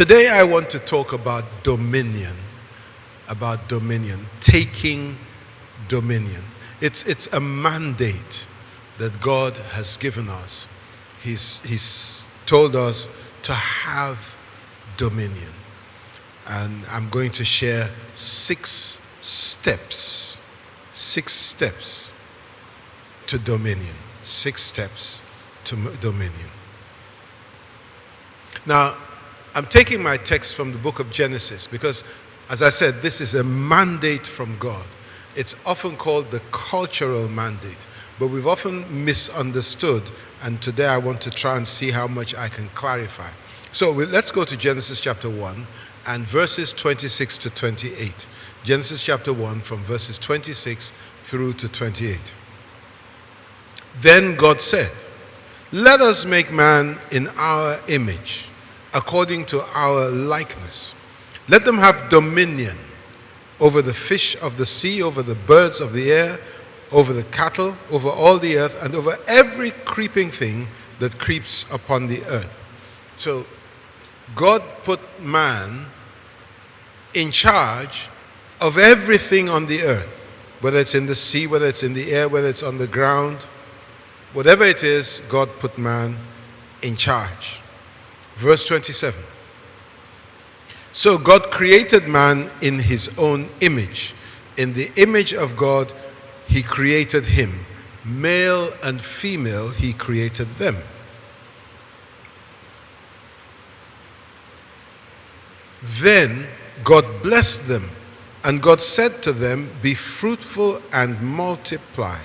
Today I want to talk about dominion, taking dominion. It's a mandate that God has given us. He's told us to have dominion. And I'm going to share 6 steps to dominion. 6 steps to dominion. Now, I'm taking my text from the book of Genesis because, as I said, this is a mandate from God. It's often called the cultural mandate, but we've often misunderstood, and today I want to try and see how much I can clarify. So let's go to Genesis chapter 1 and verses 26 to 28. Genesis chapter 1 from verses 26 through to 28. Then God said, "Let us make man in our image, according to our likeness. Let them have dominion over the fish of the sea, over the birds of the air, over the cattle, over all the earth, and over every creeping thing that creeps upon the earth." So God put man in charge of everything on the earth, whether it's in the sea, whether it's in the air, whether it's on the ground. Whatever it is, God put man in charge. Verse 27. So God created man in his own image. In the image of God, he created him. Male and female, he created them. Then God blessed them, and God said to them, "Be fruitful and multiply.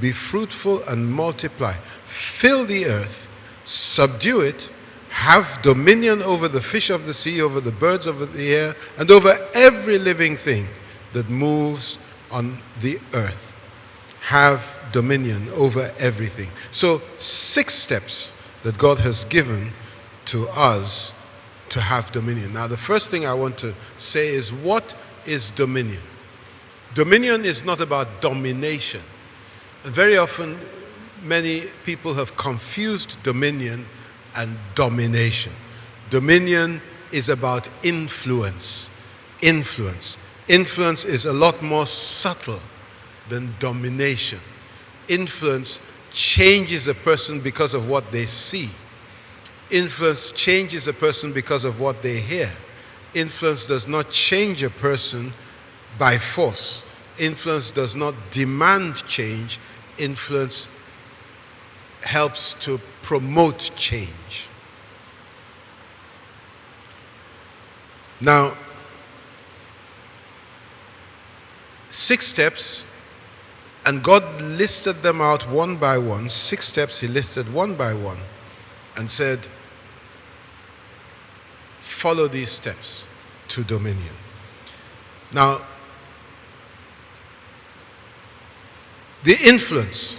Be fruitful and multiply. Fill the earth, subdue it, have dominion over the fish of the sea, over the birds of the air, and over every living thing that moves on the earth." Have dominion over everything. So 6 steps that God has given to us to have dominion. Now, the first thing I want to say is, what is dominion? Dominion is not about domination. And very often, many people have confused dominion and domination. Dominion is about influence. Influence is a lot more subtle than domination. Influence changes a person because of what they see. Influence changes a person because of what they hear. Influence does not change a person by force. Influence does not demand change. Influence helps to promote change. Now, 6 steps, and God listed them out one by one. 6 steps he listed one by one and said, follow these steps to dominion. Now, the influence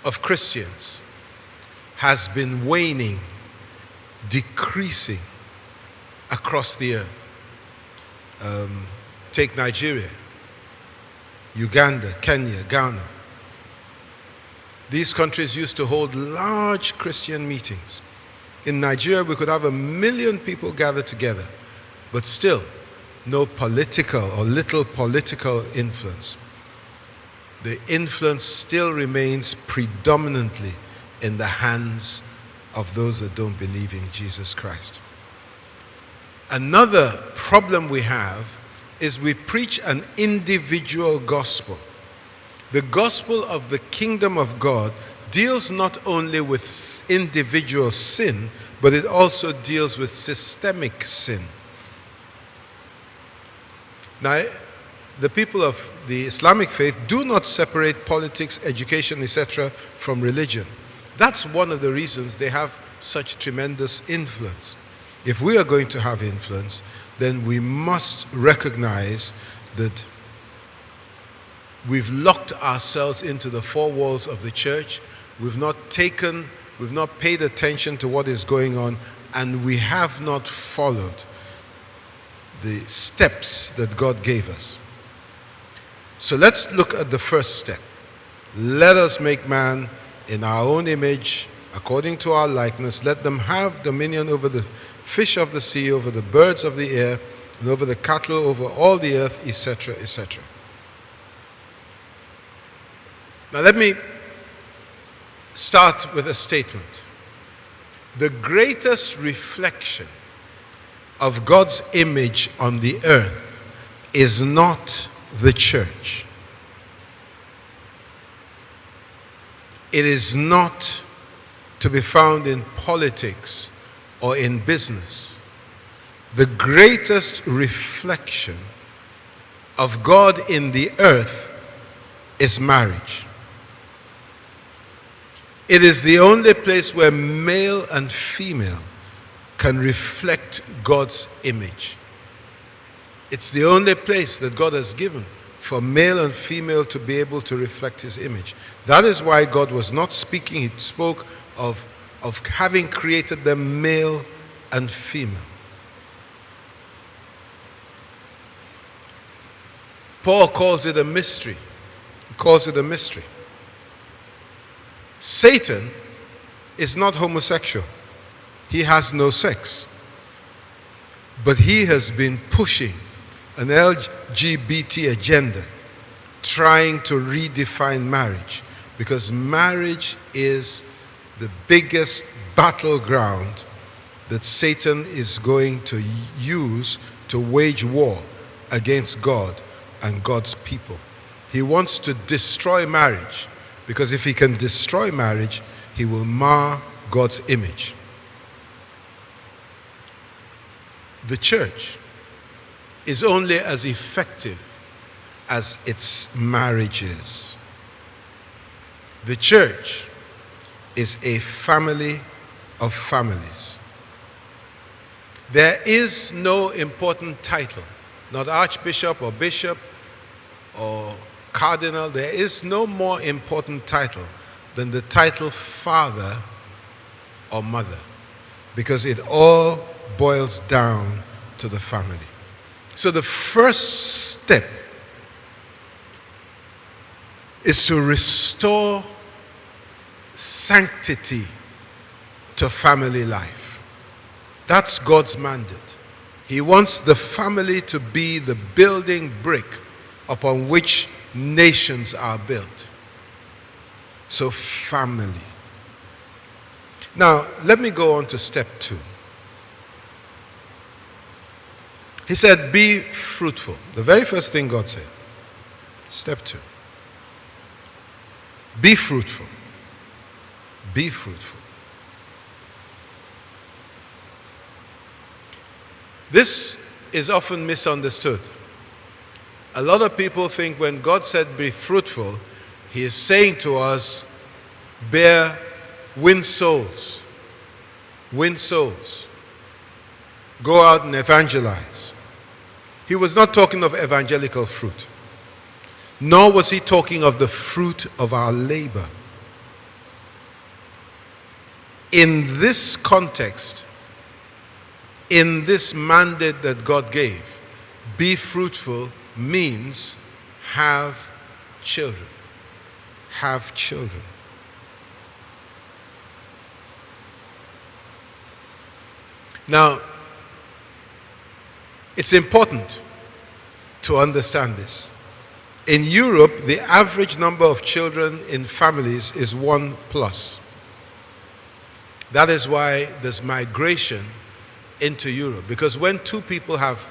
of Christians has been waning, decreasing across the earth. Take Nigeria, Uganda, Kenya, Ghana. These countries used to hold large Christian meetings. In Nigeria, we could have 1 million people gathered together, but still no political or little political influence. The influence still remains predominantly in the hands of those that don't believe in Jesus Christ. Another problem we have is we preach an individual gospel. The gospel of the kingdom of God deals not only with individual sin, but it also deals with systemic sin. Now, the people of the Islamic faith do not separate politics, education, etc. from religion. That's one of the reasons they have such tremendous influence. If we are going to have influence, then we must recognize that we've locked ourselves into the 4 walls of the church. We've not paid attention to what is going on, and we have not followed the steps that God gave us. So let's look at the first step. Let us make man in our own image, according to our likeness. Let them have dominion over the fish of the sea, over the birds of the air, and over the cattle, over all the earth, etc., etc. Now let me start with a statement. The greatest reflection of God's image on the earth is not the church. It is not to be found in politics or in business. The greatest reflection of God in the earth is marriage. It is the only place where male and female can reflect God's image. It's the only place that God has given for male and female to be able to reflect his image. That is why God was not speaking, he spoke of having created them male and female. Paul calls it a mystery. He calls it a mystery. Satan is not homosexual. He has no sex. But he has been pushing an LGBT agenda, trying to redefine marriage, because marriage is the biggest battleground that Satan is going to use to wage war against God and God's people. He wants to destroy marriage, because if he can destroy marriage, he will mar God's image. The church is only as effective as its marriage is. The church is a family of families. There is no important title, not archbishop or bishop or cardinal. There is no more important title than the title father or mother, because it all boils down to the family. So the first step is to restore sanctity to family life. That's God's mandate. He wants the family to be the building brick upon which nations are built. So family. Now, let me go on to step 2. He said, be fruitful. The very first thing God said. Step 2. Be fruitful. Be fruitful. This is often misunderstood. A lot of people think when God said be fruitful, he is saying to us, win souls. Win souls. Go out and evangelize. He was not talking of evangelical fruit. Nor was he talking of the fruit of our labor. In this context, in this mandate that God gave, be fruitful means have children. Have children. Now, it's important to understand this. In Europe, the average number of children in families is 1+. That is why there's migration into Europe. Because when two people have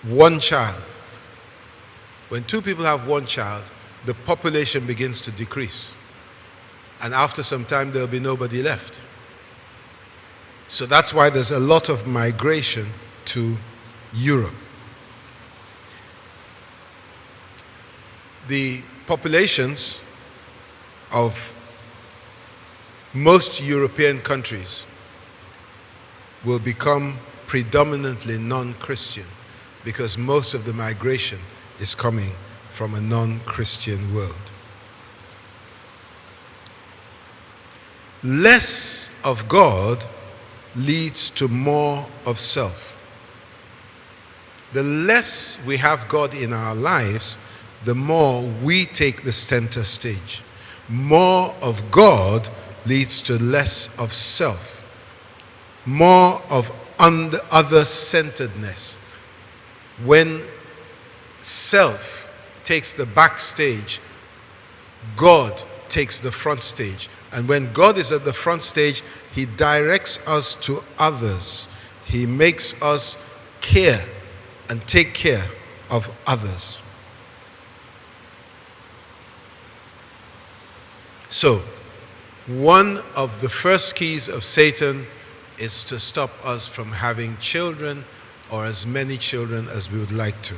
one child, the population begins to decrease. And after some time, there'll be nobody left. So that's why there's a lot of migration to Europe. The populations of most European countries will become predominantly non-Christian, because most of the migration is coming from a non-Christian world. Less of God leads to more of self. The less we have God in our lives, the more we take the center stage. More of God leads to less of self, more of other-centeredness. When self takes the backstage, God takes the front stage. And when God is at the front stage, he directs us to others. He makes us care and take care of others. So, one of the first keys of Satan is to stop us from having children, or as many children as we would like to.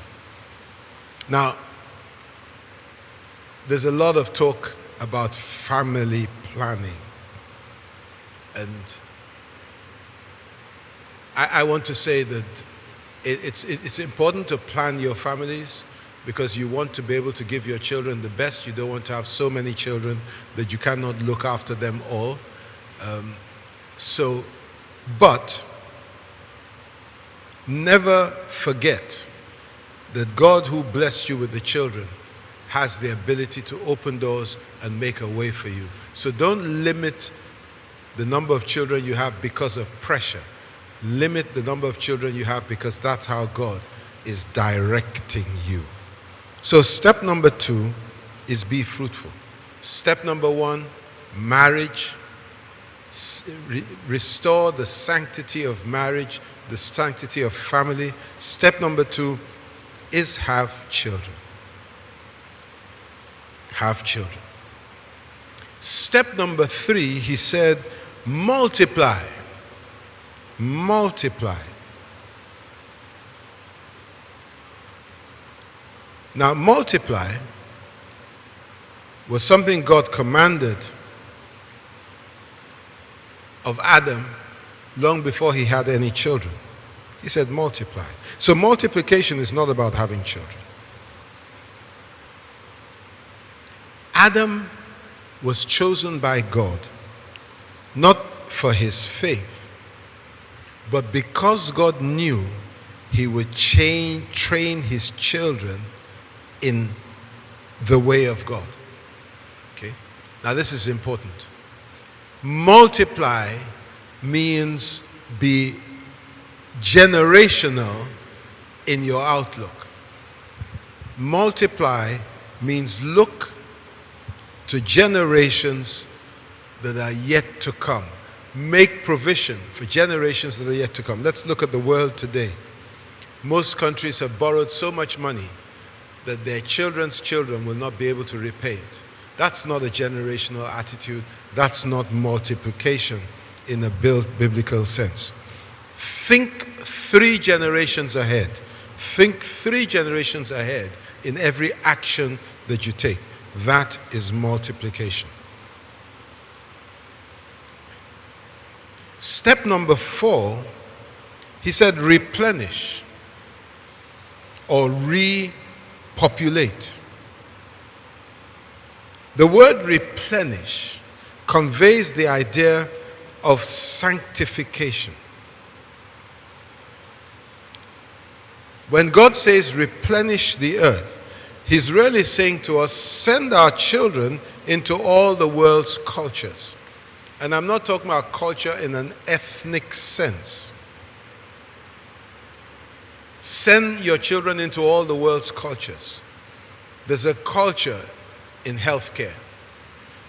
Now, there's a lot of talk about family planning. And I want to say that it's important to plan your families, because you want to be able to give your children the best. You don't want to have so many children that you cannot look after them all. But never forget that God, who blessed you with the children, has the ability to open doors and make a way for you. So don't limit the number of children you have because of pressure. Limit the number of children you have because that's how God is directing you. So step number 2 is be fruitful. Step number 1, marriage. Restore the sanctity of marriage, the sanctity of family. Step number 2 is have children. Have children. Step number 3, he said, multiply. Multiply. Now, multiply was something God commanded of Adam long before he had any children. He said, multiply. So multiplication is not about having children. Adam was chosen by God not for his faith, but because God knew he would train his children in the way of God. Okay? Now this is important. Multiply means be generational in your outlook. Multiply means look to generations that are yet to come. Make provision for generations that are yet to come. Let's look at the world today. Most countries have borrowed so much money that their children's children will not be able to repay it. That's not a generational attitude. That's not multiplication in a biblical sense. Think 3 generations ahead. Think 3 generations ahead in every action that you take. That is multiplication. Step number 4, he said replenish or repopulate. The word replenish conveys the idea of sanctification. When God says replenish the earth, he's really saying to us, send our children into all the world's cultures. And I'm not talking about culture in an ethnic sense. Send your children into all the world's cultures. There's a culture in healthcare.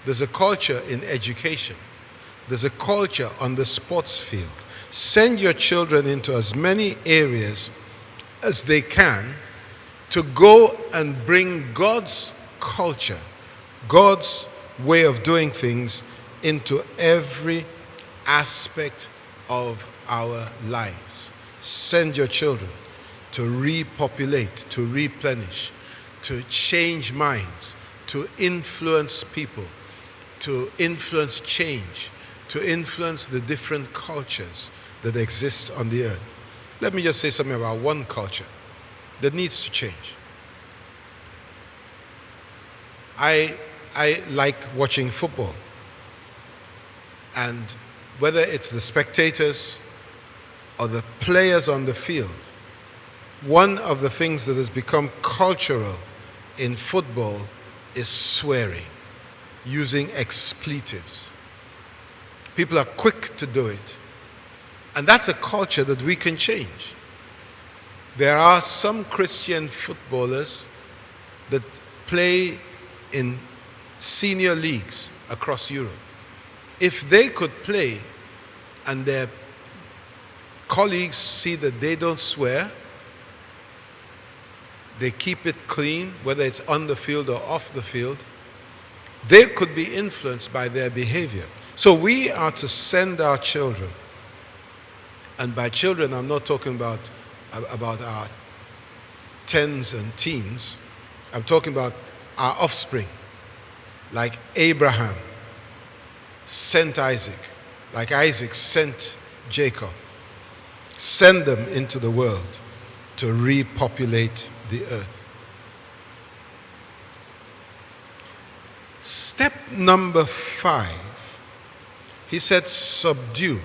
There's a culture in education. There's a culture on the sports field. Send your children into as many areas as they can to go and bring God's culture, God's way of doing things into every aspect of our lives. Send your children to repopulate, to replenish, to change minds, to influence people, to influence change, to influence the different cultures that exist on the earth. Let me just say something about one culture that needs to change. I like watching football. And whether it's the spectators or the players on the field, one of the things that has become cultural in football is swearing, using expletives. People are quick to do it. And that's a culture that we can change. There are some Christian footballers that play in senior leagues across Europe. If they could play and their colleagues see that they don't swear, they keep it clean, whether it's on the field or off the field, they could be influenced by their behavior. So we are to send our children, and by children I'm not talking about our tens and teens, I'm talking about our offspring, like Abraham sent Isaac, like Isaac sent Jacob. Send them into the world to repopulate the earth. Step number 5, he said subdue.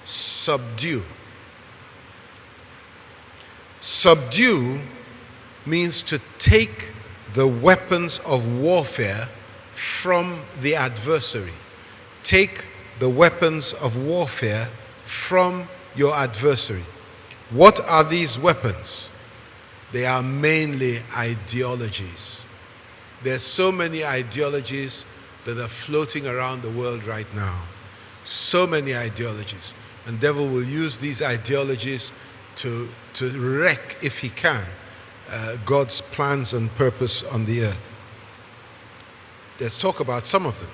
Subdue. Subdue means to take the weapons of warfare from the adversary. Take the weapons of warfare from your adversary. What are these weapons? They are mainly ideologies. There's so many ideologies that are floating around the world right now. So many ideologies. And the devil will use these ideologies to wreck, if he can, God's plans and purpose on the earth. Let's talk about some of them.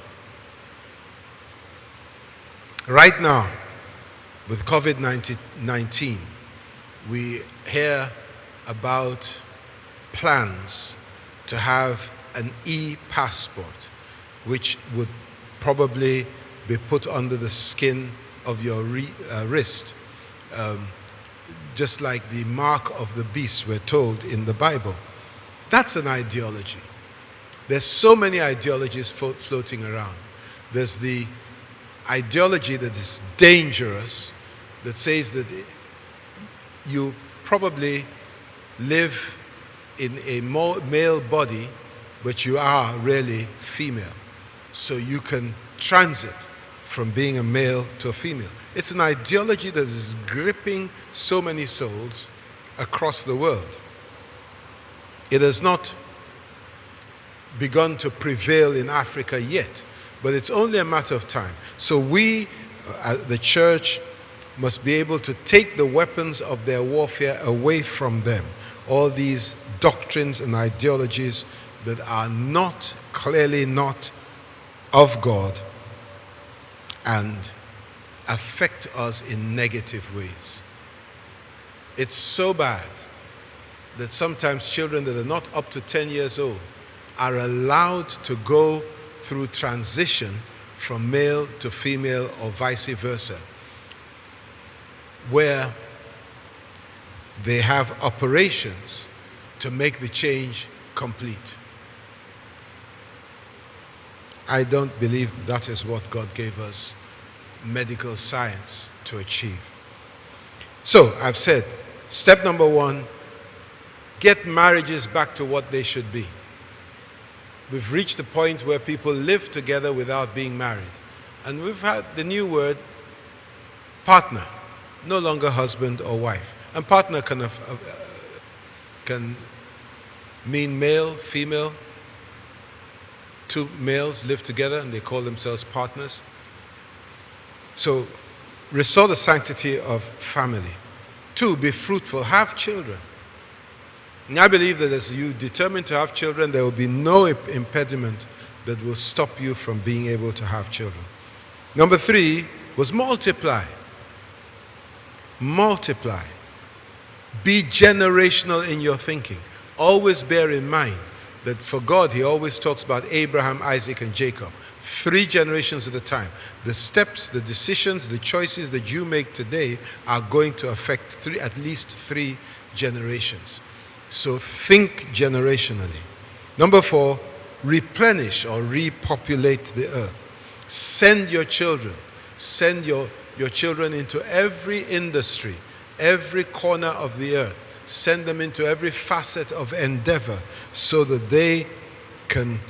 Right now, with COVID-19, we hear about plans to have an e-passport, which would probably be put under the skin of your wrist, just like the mark of the beast we're told in the Bible. That's an ideology. There's so many ideologies floating around. There's the ideology that is dangerous, that says that you probably live in a male body, but you are really female. So you can transit from being a male to a female. It's an ideology that is gripping so many souls across the world. It has not begun to prevail in Africa yet, but it's only a matter of time. So we, the church, must be able to take the weapons of their warfare away from them. All these doctrines and ideologies that are not, clearly not of God, and affect us in negative ways. It's so bad that sometimes children that are not up to 10 years old are allowed to go through transition from male to female or vice versa, where they have operations to make the change complete. I don't believe that is what God gave us medical science to achieve. So I've said, step number 1, get marriages back to what they should be. We've reached the point where people live together without being married. And we've had the new word, partner, no longer husband or wife. And partner can mean male, female. 2 males live together and they call themselves partners. So, restore the sanctity of family. 2, be fruitful, have children. And I believe that as you determine to have children, there will be no impediment that will stop you from being able to have children. Number 3 was multiply. Multiply. Be generational in your thinking. Always bear in mind that for God, he always talks about Abraham, Isaac, and Jacob. 3 generations at a time. The steps, the decisions, the choices that you make today are going to affect at least 3 generations. So think generationally. Number 4, replenish or repopulate the earth. Send your children. Send your children into every industry, every corner of the earth. Send them into every facet of endeavor so that they can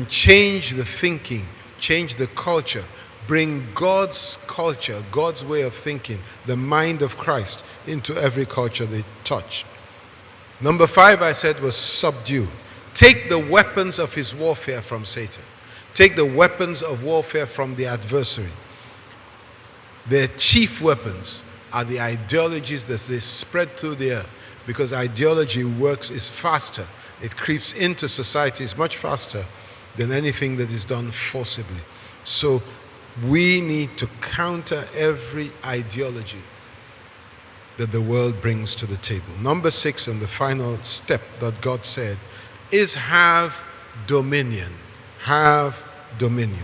change the thinking, change the culture, bring God's culture, God's way of thinking, the mind of Christ into every culture they touch. Number 5, I said, was subdue. Take the weapons of his warfare from Satan. Take the weapons of warfare from the adversary. Their chief weapons are the ideologies that they spread through the earth, because ideology is faster. It creeps into societies much faster than anything that is done forcibly. So we need to counter every ideology that the world brings to the table. Number 6, and the final step that God said, is have dominion. Have dominion.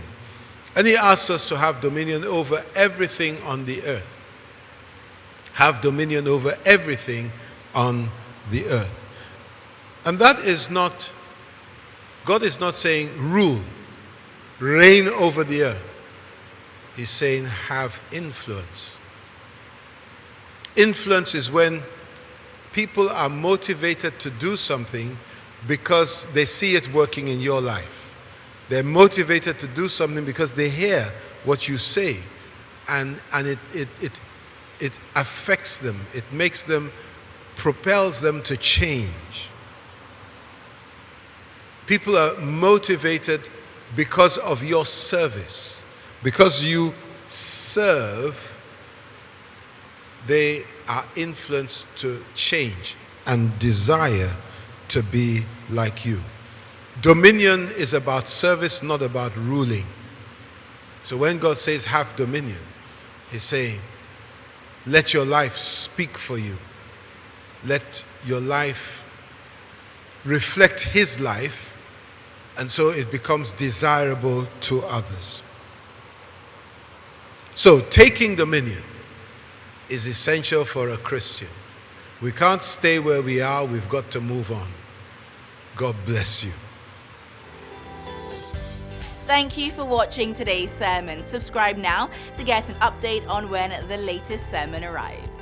And he asks us to have dominion over everything on the earth. Have dominion over everything on the earth. And that is not, God is not saying rule, reign over the earth. He's saying have influence. Influence is when people are motivated to do something because they see it working in your life. They're motivated to do something because they hear what you say, and it affects them. It makes them, propels them to change. People are motivated because of your service. Because you serve, they are influenced to change and desire to be like you. Dominion is about service, not about ruling. So when God says have dominion, he's saying, let your life speak for you. Let your life reflect his life, and so it becomes desirable to others. So taking dominion is essential for a Christian. We can't stay where we are. We've got to move on. God bless you. Thank you for watching today's sermon. Subscribe now to get an update on when the latest sermon arrives.